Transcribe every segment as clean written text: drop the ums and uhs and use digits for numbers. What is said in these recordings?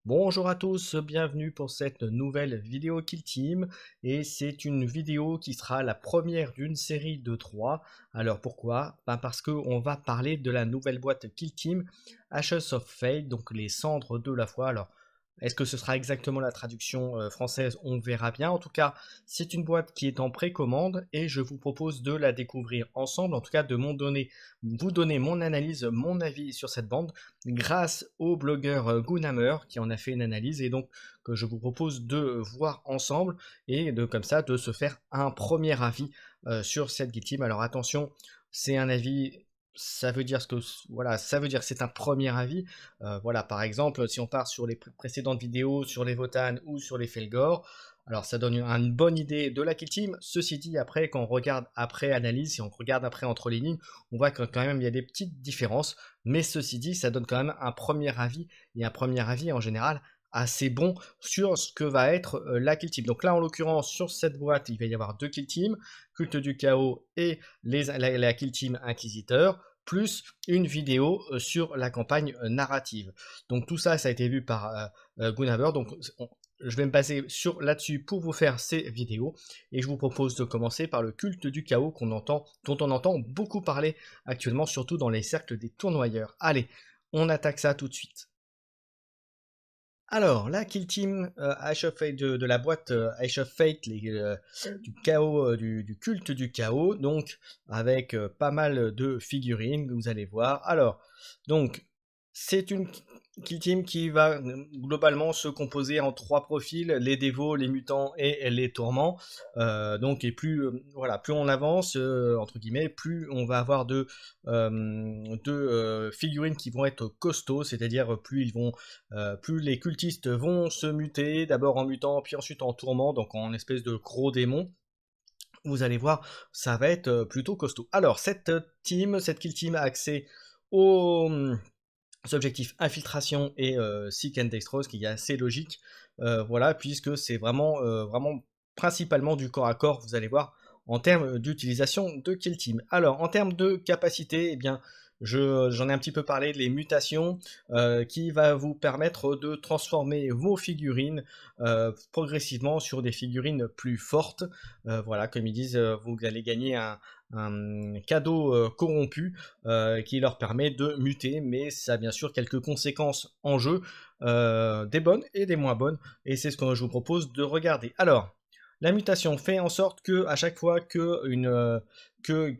Bonjour à tous, bienvenue pour cette nouvelle vidéo Kill Team et c'est une vidéo qui sera la première d'une série de 3. Alors pourquoi? Parce qu'on va parler de la nouvelle boîte Kill Team Ashes of Fate, donc les cendres de la foi. Alors est-ce que ce sera exactement la traduction française? On verra bien. En tout cas, c'est une boîte qui est en précommande et je vous propose de la découvrir ensemble, en tout cas de vous donner mon analyse, mon avis sur cette bande grâce au blogueur Gunhammer qui en a fait une analyse et donc que je vous propose de voir ensemble et de comme ça de se faire un premier avis sur cette guild team. Alors attention, c'est un avis, ça veut dire voilà, ça veut dire que c'est un premier avis. Voilà, par exemple, si on part sur les précédentes vidéos sur les Votann ou sur les Felgor, alors ça donne une bonne idée de la kill team. Ceci dit, après, quand on regarde après analyse, si on regarde après entre les lignes, on voit que quand même il y a des petites différences. Mais ceci dit, ça donne quand même un premier avis, et un premier avis en général assez bon sur ce que va être la kill team. Donc là, en l'occurrence, sur cette boîte, il va y avoir deux kill teams, Culte du Chaos et la kill team Inquisiteur, plus une vidéo sur la campagne narrative. Donc tout ça, ça a été vu par Gunhaver. Donc je vais me baser là-dessus pour vous faire ces vidéos et je vous propose de commencer par le culte du chaos dont on entend beaucoup parler actuellement, surtout dans les cercles des tournoyeurs. Allez, on attaque ça tout de suite. Alors, la Kill Team Ash of Fate de la boîte Ash of Fate, du chaos, du culte du chaos, donc avec pas mal de figurines, vous allez voir. Alors, donc, c'est une Kill Team qui va globalement se composer en trois profils, les dévots, les mutants et les tourments. Donc, et plus, voilà, plus on avance, entre guillemets, plus on va avoir de figurines qui vont être costauds, c'est-à-dire plus les cultistes vont se muter, d'abord en mutant, puis ensuite en tourment, donc en espèce de gros démon. Vous allez voir, ça va être plutôt costaud. Alors, cette kill team a accès aux objectifs infiltration et seek and destroy, ce qui est assez logique, voilà, puisque c'est vraiment principalement du corps à corps, vous allez voir, en termes d'utilisation de kill team. Alors, en termes de capacité, eh bien, j'en ai un petit peu parlé, les mutations, qui va vous permettre de transformer vos figurines progressivement sur des figurines plus fortes. Voilà, comme ils disent, vous allez gagner un cadeau corrompu qui leur permet de muter, mais ça a bien sûr quelques conséquences en jeu, des bonnes et des moins bonnes, et c'est ce que je vous propose de regarder. Alors, la mutation fait en sorte que à chaque fois qu'il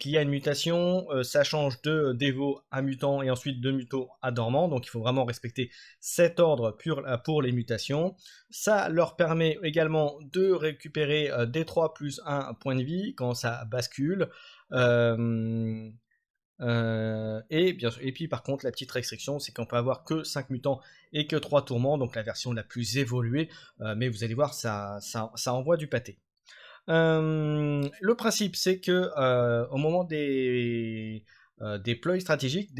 y a une mutation, ça change de dévot à mutant et ensuite de muto à dormant, donc il faut vraiment respecter cet ordre pour les mutations. Ça leur permet également de récupérer des 3 plus 1 point de vie quand ça bascule. Euh, et puis par contre, la petite restriction, c'est qu'on peut avoir que 5 mutants et que 3 tourments, donc la version la plus évoluée, mais vous allez voir, ça envoie du pâté. Le principe, c'est que au moment des ploys stratégiques,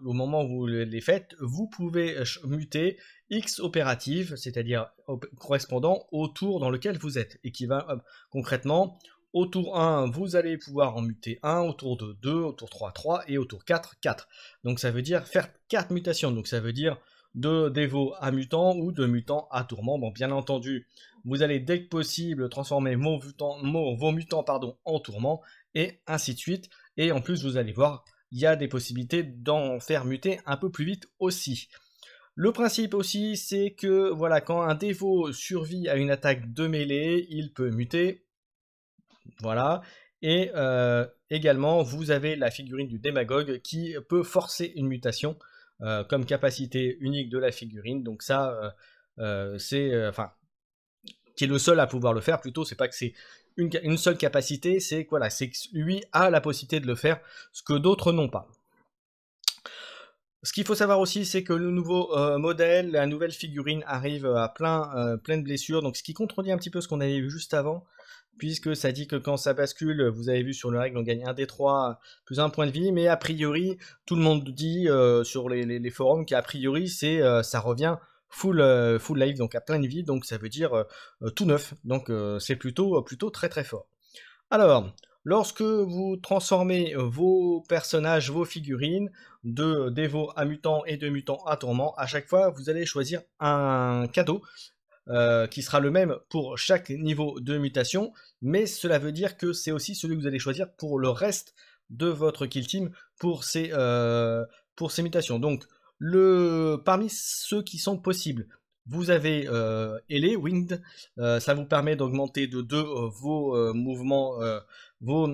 au moment où vous les faites, vous pouvez muter X opératives, c'est-à-dire correspondant au tour dans lequel vous êtes, et qui va concrètement au tour 1, vous allez pouvoir en muter 1, au tour 2, 2, au tour 3, 3, et au tour 4, 4. Donc ça veut dire faire 4 mutations, donc ça veut dire de dévot à mutant ou de mutant à tourment. Bon, bien entendu, vous allez dès que possible transformer vos mutants en tourment, et ainsi de suite. Et en plus, vous allez voir, il y a des possibilités d'en faire muter un peu plus vite aussi. Le principe aussi, c'est que voilà, quand un dévot survit à une attaque de mêlée, il peut muter. Voilà. Et également, vous avez la figurine du démagogue qui peut forcer une mutation comme capacité unique de la figurine. Donc ça, enfin, qui est le seul à pouvoir le faire. Plutôt, c'est pas que c'est une seule capacité, c'est que voilà, c'est que lui a la possibilité de le faire, ce que d'autres n'ont pas. Ce qu'il faut savoir aussi, c'est que le nouveau modèle, la nouvelle figurine arrive à pleine blessure, donc ce qui contredit un petit peu ce qu'on avait vu juste avant, puisque ça dit que quand ça bascule, vous avez vu sur le règle, on gagne 1 des 3 plus 1 point de vie, mais a priori, tout le monde dit sur les forums qu'a priori, ça revient full life, donc à pleine vie, donc ça veut dire tout neuf, donc c'est plutôt très très fort. Alors, Lorsque vous transformez vos personnages, vos figurines de dévots à mutants et de mutants à tourments, à chaque fois vous allez choisir un cadeau qui sera le même pour chaque niveau de mutation, mais cela veut dire que c'est aussi celui que vous allez choisir pour le reste de votre kill team pour ces mutations. Donc parmi ceux qui sont possibles, vous avez Ele, Winged, ça vous permet d'augmenter de 2 vos mouvements, vos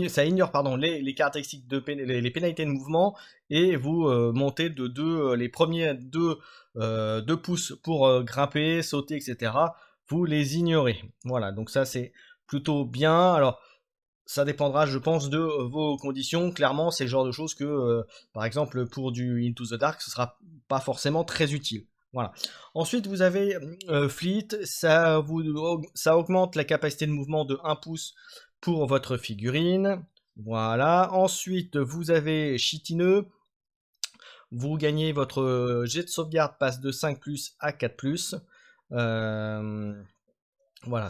ça ignore pardon, les caractéristiques les pénalités de mouvement et vous montez de 2 les premiers 2 pouces pour grimper, sauter, etc. Vous les ignorez. Voilà, donc ça c'est plutôt bien. Alors ça dépendra, je pense, de vos conditions. Clairement, c'est le genre de choses que, par exemple, pour du Into the Dark, ce sera pas forcément très utile. Voilà. Ensuite, vous avez Fleet, ça augmente la capacité de mouvement de 1 pouce pour votre figurine. Voilà. Ensuite, vous avez Chitineux. Vous gagnez votre jet de sauvegarde passe de 5+ à 4+. Voilà,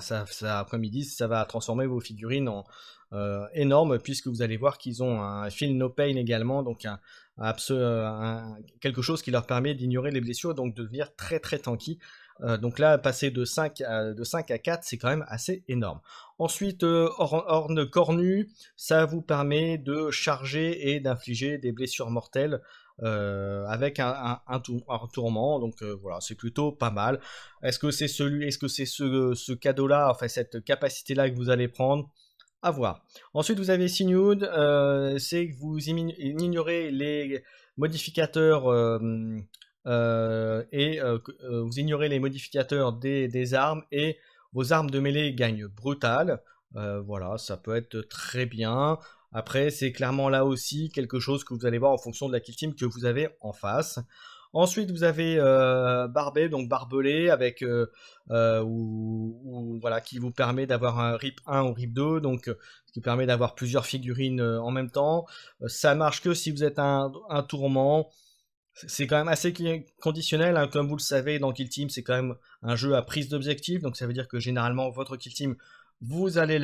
comme ils disent, ça va transformer vos figurines en énormes, puisque vous allez voir qu'ils ont un Feel No Pain également, donc quelque chose qui leur permet d'ignorer les blessures, donc de devenir très très tanky. Donc là, passer de 5 à 4, c'est quand même assez énorme. Ensuite, Horn Cornu, ça vous permet de charger et d'infliger des blessures mortelles avec un tourment, donc voilà, c'est plutôt pas mal. Est-ce que c'est ce cadeau-là, enfin cette capacité-là que vous allez prendre? À voir. Ensuite, vous avez Signud, c'est que vous ignorez les modificateurs vous ignorez les modificateurs des armes et vos armes de mêlée gagnent brutal. Voilà, ça peut être très bien. Après, c'est clairement là aussi quelque chose que vous allez voir en fonction de la kill team que vous avez en face. Ensuite, vous avez Barbet, donc barbelé, avec voilà, qui vous permet d'avoir un RIP 1 ou RIP 2, donc qui permet d'avoir plusieurs figurines en même temps. Ça marche que si vous êtes un tourment. C'est quand même assez conditionnel, hein. Comme vous le savez, dans Kill Team, c'est quand même un jeu à prise d'objectif, donc ça veut dire que généralement, votre Kill Team, vous allez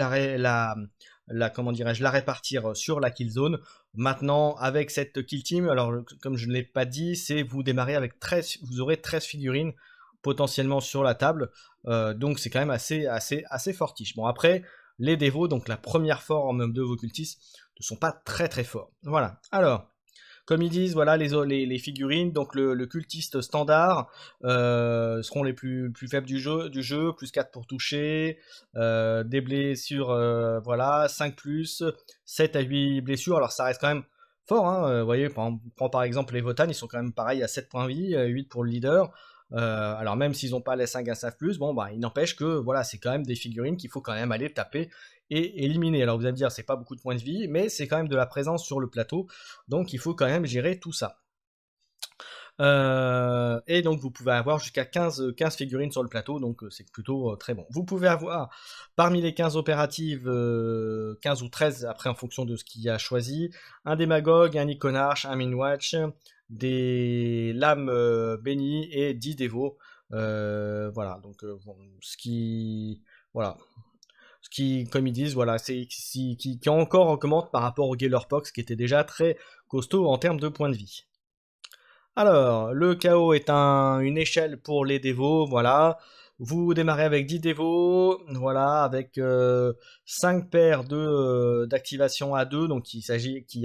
comment dirais-je, la répartir sur la kill zone. Maintenant, avec cette kill team, alors comme je ne l'ai pas dit, c'est vous démarrez avec 13, vous aurez 13 figurines potentiellement sur la table, donc c'est quand même assez fortiche. Bon, après, les dévots, donc la première forme de vos cultistes, ne sont pas très très forts. Voilà. Alors, comme ils disent, voilà les figurines, donc le cultiste standard seront les plus faibles du jeu, plus 4 pour toucher, des blessures, voilà, 5+, 7 à 8 blessures, alors ça reste quand même fort, hein, vous voyez, on prend par exemple les Votan, ils sont quand même pareil à 7 points de vie, 8 pour le leader, alors même s'ils n'ont pas les 5 à 5+, bon bah il n'empêche que voilà, c'est quand même des figurines qu'il faut quand même aller taper et éliminer. Alors vous allez me dire, c'est pas beaucoup de points de vie, mais c'est quand même de la présence sur le plateau, donc il faut quand même gérer tout ça. Et donc vous pouvez avoir jusqu'à 15 figurines sur le plateau, donc c'est plutôt très bon. Vous pouvez avoir parmi les 15 opératives 15 ou 13 après en fonction de ce qu'il y a choisi, un démagogue, un iconarche, un minwatch, des lames bénies et 10 dévots. Voilà, donc bon, voilà. Ce qui, comme ils disent, voilà, c'est qui encore augmente par rapport au Galerpox qui était déjà très costaud en termes de points de vie. Alors, le chaos est une échelle pour les dévots, voilà. Vous démarrez avec 10 dévots, voilà, avec 5 paires d'activation à 2, donc qui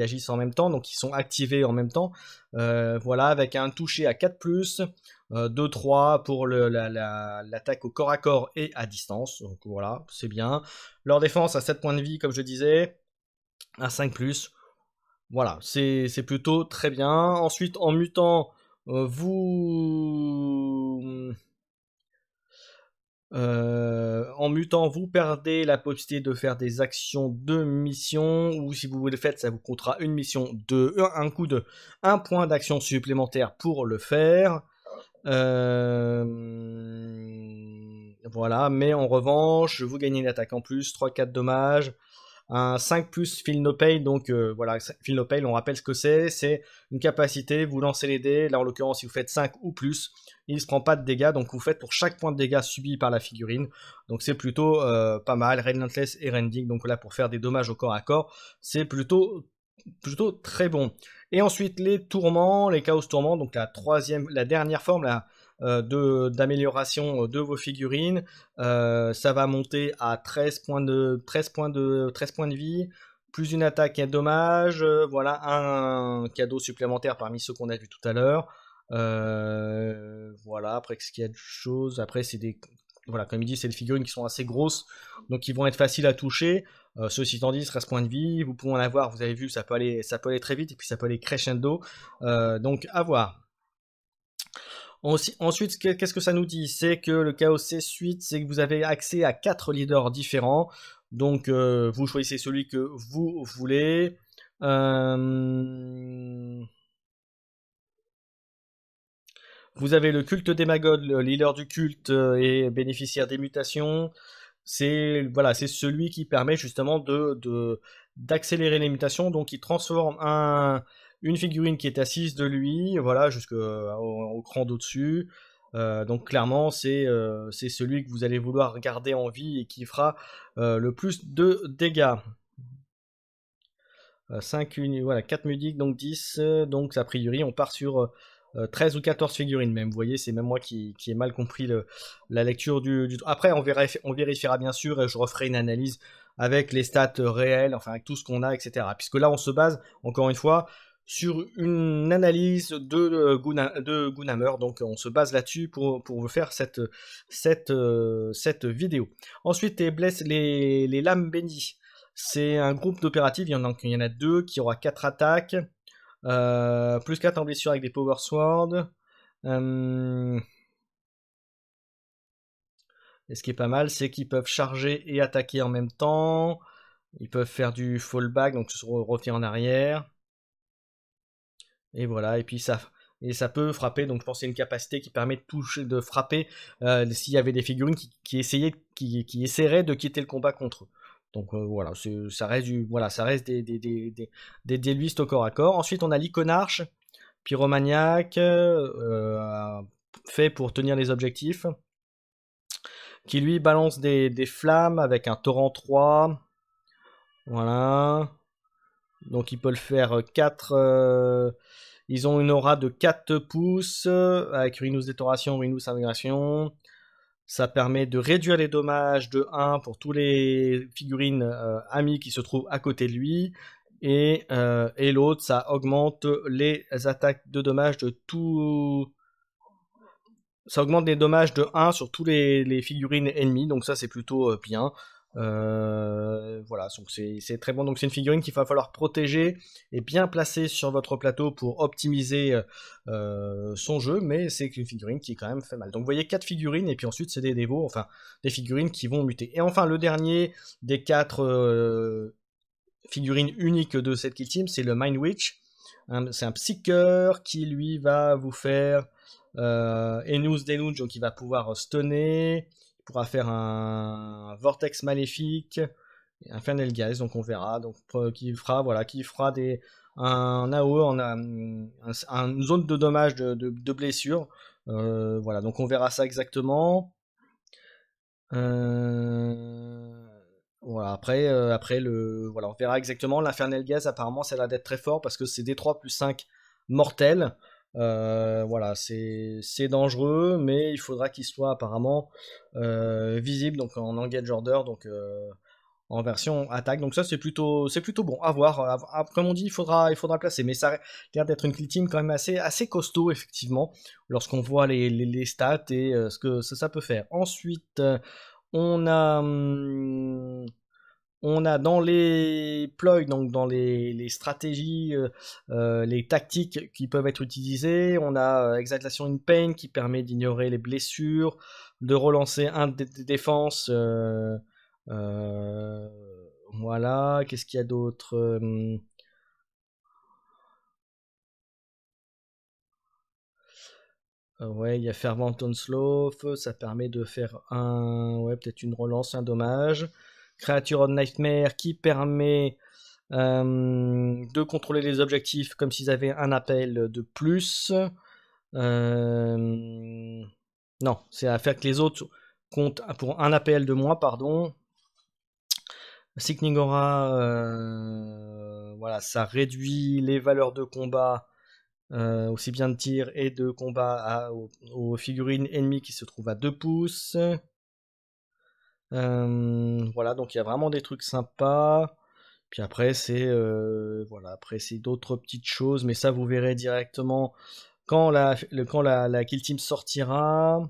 agissent en même temps, donc qui sont activés en même temps. Voilà, avec un toucher à 4+, 2-3 pour l'attaque au corps à corps et à distance. Donc voilà, c'est bien. Leur défense à 7 points de vie, comme je disais, à 5+. Voilà, c'est plutôt très bien. Ensuite, en mutant, vous perdez la possibilité de faire des actions de mission, ou si vous le faites, ça vous coûtera une mission un coup de 1 point d'action supplémentaire pour le faire. Voilà, mais en revanche, vous gagnez une attaque en plus, 3-4 dommages. un 5 plus Feel No Pain. Donc voilà, Feel No Pain, on rappelle ce que c'est une capacité, vous lancez les dés, là en l'occurrence si vous faites 5 ou plus, il ne se prend pas de dégâts, donc vous faites pour chaque point de dégâts subi par la figurine, donc c'est plutôt pas mal. Relentless et Rending, donc là pour faire des dommages au corps à corps, c'est plutôt très bon. Et ensuite les tourments, les chaos tourments, donc la dernière forme là, d'amélioration de vos figurines, ça va monter à 13 points de vie, plus une attaque et un dommage, voilà un cadeau supplémentaire parmi ceux qu'on a vu tout à l'heure. Voilà, après ce qu'il y a de choses, après c'est des, voilà, comme il dit, c'est des figurines qui sont assez grosses, donc qui vont être faciles à toucher. Ceci étant dit, 13 points de vie, vous pouvez en avoir, vous avez vu, ça peut aller très vite, et puis ça peut aller crescendo, donc à voir. Ensuite, qu'est-ce que ça nous dit? C'est que le Chaos C-Suite, c'est que vous avez accès à 4 leaders différents, donc vous choisissez celui que vous voulez. Vous avez le culte des Magods, le leader du culte et bénéficiaire des mutations. C'est voilà, c'est celui qui permet justement d'accélérer les mutations. Donc il transforme une figurine qui est assise de lui, voilà, jusqu'au au cran d'au-dessus. Donc clairement, c'est celui que vous allez vouloir garder en vie et qui fera le plus de dégâts. 5 voilà, 4 mudiques, donc 10. Donc a priori, on part sur 13 ou 14 figurines même. Vous voyez, c'est même moi qui ai mal compris la lecture du... Après, on vérifiera bien sûr et je referai une analyse avec les stats réelles, enfin avec tout ce qu'on a, etc. Puisque là, on se base, encore une fois, sur une analyse de Gunhammer. Donc on se base là-dessus pour vous faire cette vidéo. Ensuite, les lames bénies. C'est un groupe d'opératives, il y en a deux qui aura 4 attaques, plus 4 en blessure avec des Power Swords. Et ce qui est pas mal, c'est qu'ils peuvent charger et attaquer en même temps. Ils peuvent faire du fallback, donc se revenir en arrière. Et voilà, et puis ça peut frapper, donc je pense que c'est une capacité qui permet de toucher, de frapper s'il y avait des figurines qui essaieraient de quitter le combat contre eux. Donc voilà, ça reste des duelistes au corps à corps. Ensuite, on a l'iconarche, pyromaniaque, fait pour tenir les objectifs, qui lui balance des flammes avec un torrent 3. Voilà. Donc il peut le faire 4. Ils ont une aura de 4 pouces avec Rhinus Détoration, Rhinus Intégration. Ça permet de réduire les dommages de 1 pour tous les figurines amis qui se trouvent à côté de lui. Et l'autre, ça augmente les attaques de dommages de tout. Ça augmente les dommages de 1 sur tous les figurines ennemies. Donc ça, c'est plutôt bien. Voilà, donc c'est très bon. Donc c'est une figurine qu'il va falloir protéger et bien placer sur votre plateau pour optimiser son jeu, mais c'est une figurine qui quand même fait mal. Donc vous voyez 4 figurines et puis ensuite c'est des dévots, enfin des figurines qui vont muter. Et enfin le dernier des 4 figurines uniques de cette kill team, c'est le Mind Witch. C'est un psycheur qui lui va vous faire Enus Deluge, donc il va pouvoir stunner, il pourra faire un Vortex maléfique, Infernal Gaze, donc on verra, donc qui fera un AOE une zone de dommage de blessure. Voilà, donc on verra ça exactement. Voilà, après voilà, on verra exactement. L'Infernal Gaze, apparemment, ça a l'air d'être très fort parce que c'est D3 plus 5 mortel. Voilà, c'est dangereux, mais il faudra qu'il soit apparemment visible, donc en engage order, donc en version attaque. Donc ça, c'est plutôt bon. À voir. Comme on dit, il faudra le placer, mais ça a l'air d'être une kill team quand même assez costaud, effectivement, lorsqu'on voit les stats et ce que ça peut faire. Ensuite, on a, on a dans les ploys, donc dans les stratégies, les tactiques qui peuvent être utilisées, on a Exaltation in Pain qui permet d'ignorer les blessures, de relancer un des défenses. Euh, voilà, qu'est-ce qu'il y a d'autre? Ouais, il y a Fervent Onslaught, ça permet de faire ouais, peut-être une relance, un dommage. Creature of Nightmare qui permet de contrôler les objectifs comme s'ils avaient un appel de plus. Non, c'est à faire que les autres comptent pour un appel de moins, pardon. Sickening Aura, voilà, ça réduit les valeurs de combat, aussi bien de tir et de combat aux figurines ennemies qui se trouvent à 2 pouces. Voilà, donc il y a vraiment des trucs sympas. Puis après, c'est voilà, après c'est d'autres petites choses, mais ça vous verrez directement quand la Kill Team sortira.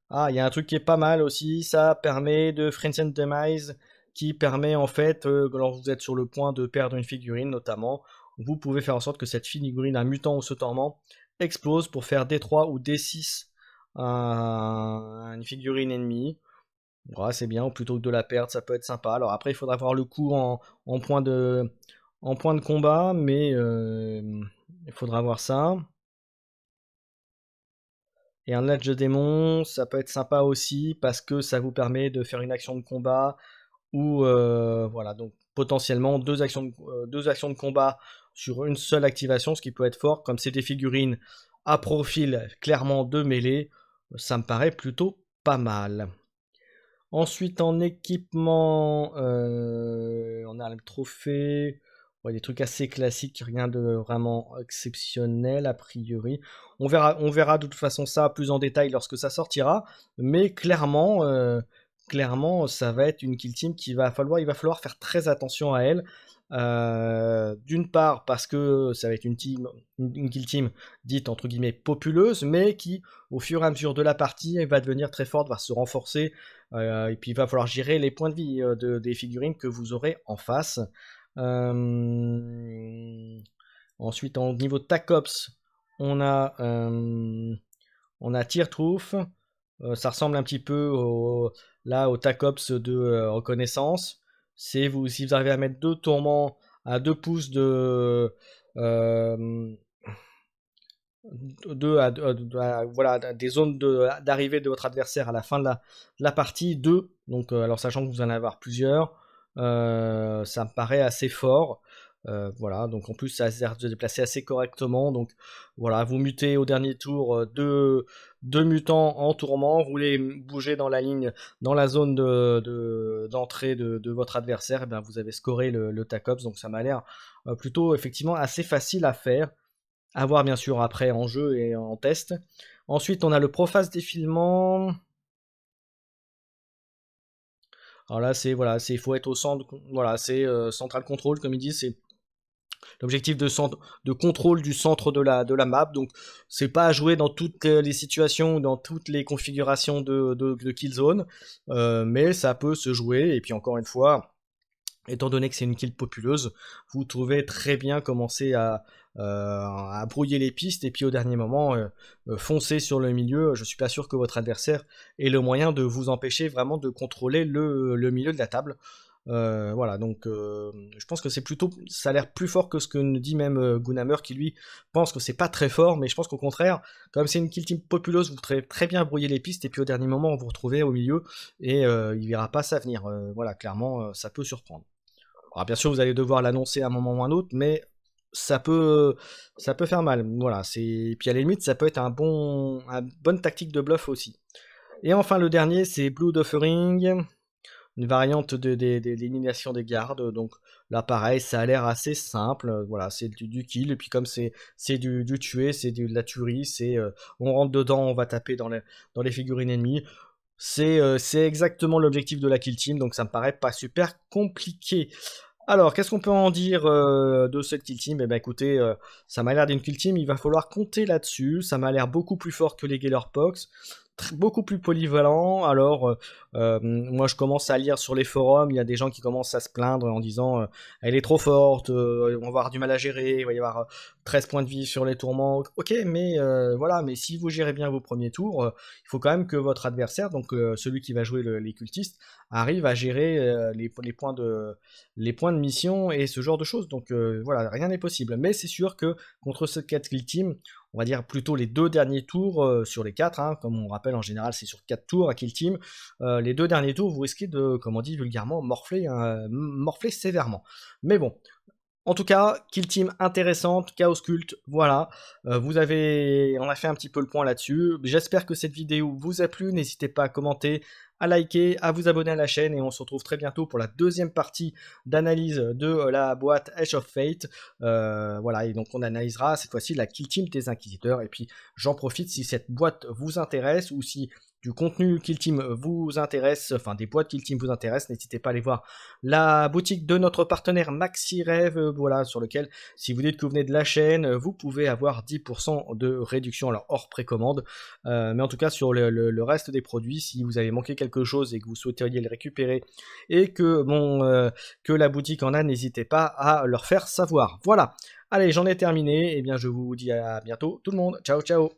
Ah, il y a un truc qui est pas mal aussi, ça permet de Friends and Demise, qui permet en fait, lorsque vous êtes sur le point de perdre une figurine notamment, vous pouvez faire en sorte que cette figurine, un mutant ou ce torment, explose pour faire D3 ou D6 à une figurine ennemie. Ouais, c'est bien, plutôt que de la perdre, ça peut être sympa. Alors après, il faudra avoir le coup en point de combat, mais il faudra avoir ça. Et un Ledge de démon, ça peut être sympa aussi parce que ça vous permet de faire une action de combat ou voilà, donc potentiellement deux actions de combat sur une seule activation, ce qui peut être fort. Comme c'est des figurines à profil clairement de mêlée, ça me paraît plutôt pas mal. Ensuite, en équipement, on a le trophée. Ouais, des trucs assez classiques, rien de vraiment exceptionnel a priori. On verra de toute façon ça plus en détail lorsque ça sortira. Mais clairement, ça va être une kill team il va falloir faire très attention à elle. D'une part parce que ça va être une kill team dite entre guillemets populeuse, mais qui au fur et à mesure de la partie va devenir très forte, va se renforcer, et puis il va falloir gérer les points de vie des figurines que vous aurez en face. Ensuite, en niveau de TACOPS, on a Tear Truth. Ça ressemble un petit peu là au TACOPS de reconnaissance. Si vous arrivez à mettre 2 tourments à 2 pouces voilà, des zones d'arrivée de votre adversaire à la fin de la partie, 2. Donc, alors sachant que vous en allez avoir plusieurs, ça me paraît assez fort. Voilà, donc en plus ça sert de déplacer assez correctement. Donc voilà, vous mutez au dernier tour deux mutants en tourment, vous les bougez dans la ligne, dans la zone d'entrée de votre adversaire, et bien vous avez scoré le TACOPS, donc ça m'a l'air plutôt effectivement assez facile à faire. À voir bien sûr après en jeu et en test. Ensuite on a le Prophase Défilement. Alors là c'est voilà, il faut être au centre, voilà, c'est Central Control comme ils disent, c'est l'objectif de contrôle du centre de la map. Donc c'est pas à jouer dans toutes les situations, dans toutes les configurations de Killzone, mais ça peut se jouer. Et puis encore une fois, étant donné que c'est une kill populeuse, vous pouvez très bien commencer à brouiller les pistes et puis au dernier moment foncer sur le milieu. Je suis pas sûr que votre adversaire ait le moyen de vous empêcher vraiment de contrôler le milieu de la table. Voilà, donc je pense que ça a l'air plus fort que ce que nous dit même Gunhammer, qui lui pense que c'est pas très fort, mais je pense qu'au contraire, comme c'est une kill team populeuse, vous pourrez très bien brouiller les pistes et puis au dernier moment vous retrouvez au milieu et il verra pas ça venir. Voilà, clairement, ça peut surprendre. Alors bien sûr, vous allez devoir l'annoncer à un moment ou un autre, mais ça peut faire mal. Voilà, puis à la limite, ça peut être une bonne tactique de bluff aussi. Et enfin, le dernier, c'est Blood Offering, une variante de l'élimination des gardes. Donc là, pareil, ça a l'air assez simple. Voilà, c'est du kill, et puis comme c'est du tuer, c'est de la tuerie, on rentre dedans, on va taper dans les figurines ennemies. C'est exactement l'objectif de la kill team, donc ça me paraît pas super compliqué. Alors, qu'est-ce qu'on peut en dire de cette kill team? Eh ben écoutez, ça m'a l'air d'une kill team, il va falloir compter là-dessus. Ça m'a l'air beaucoup plus fort que les Gellerpox, beaucoup plus polyvalent. Alors, moi je commence à lire sur les forums, il y a des gens qui commencent à se plaindre en disant elle est trop forte, on va avoir du mal à gérer, il va y avoir 13 points de vie sur les tourments. Ok, mais voilà, mais si vous gérez bien vos premiers tours, il faut quand même que votre adversaire, donc celui qui va jouer les cultistes, arrive à gérer les points de mission et ce genre de choses. Donc voilà, rien n'est possible. Mais c'est sûr que contre ce 4 kill team, on va dire plutôt les 2 derniers tours sur les 4, hein, comme on rappelle en général c'est sur 4 tours à Kill Team, les 2 derniers tours vous risquez de, comme on dit vulgairement, morfler sévèrement. Mais bon, en tout cas, Kill Team intéressante, Chaos Cult, voilà. On a fait un petit peu le point là-dessus. J'espère que cette vidéo vous a plu. N'hésitez pas à commenter, à liker, à vous abonner à la chaîne. Et on se retrouve très bientôt pour la deuxième partie d'analyse de la boîte Edge of Fate. Voilà, et donc on analysera cette fois-ci la Kill Team des Inquisiteurs. Et puis j'en profite, si cette boîte vous intéresse ou si du contenu Kill Team vous intéresse, enfin des boîtes Kill Team vous intéressent, n'hésitez pas à aller voir la boutique de notre partenaire MaxiRêve, voilà, sur lequel, si vous dites que vous venez de la chaîne, vous pouvez avoir 10% de réduction, alors hors précommande, mais en tout cas sur le reste des produits, si vous avez manqué quelque chose et que vous souhaiteriez le récupérer et que, que la boutique en a, n'hésitez pas à leur faire savoir. Voilà, allez, j'en ai terminé, et bien je vous dis à bientôt tout le monde, ciao ciao.